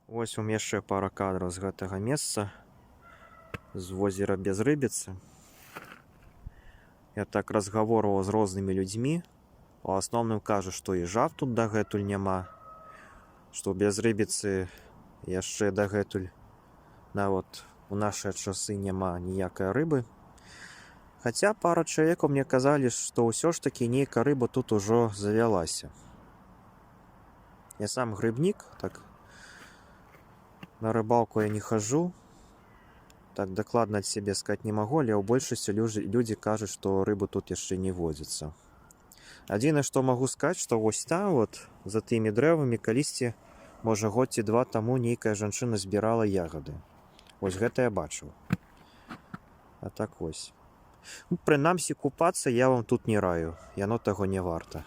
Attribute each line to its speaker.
Speaker 1: Вось вам яшчэ пара кадраў з гэтага месца, з возера Бязрыбіцы. Я так разгаворваў з рознымі людзьмі. У асноўным кажу, што і жаб тут дагэтуль няма, што ў Бязрыбіцы яшчэ дагэтуль нават у нашыя часы няма ніякай рыбы. Хаця пара чалавекаў мне казалі, што ўсё ж такі нейкая рыба тут ужо завялася. Я сам грыбнік, так на рыбалку я не хожу, так дакладна ад сябе сказаць не магу, але ў большасці людзі кажуць, што рыбы тут яшчэ не водзіцца. Адзінае, што магу сказаць, што вось там вот за тымі дрэвамі калісьці, можа год ці два таму нейкая жанчына збірала ягады. Вось гэта я бачыў. А так вось. Прынамсі купацца я вам тут не раю, яно таго не варта.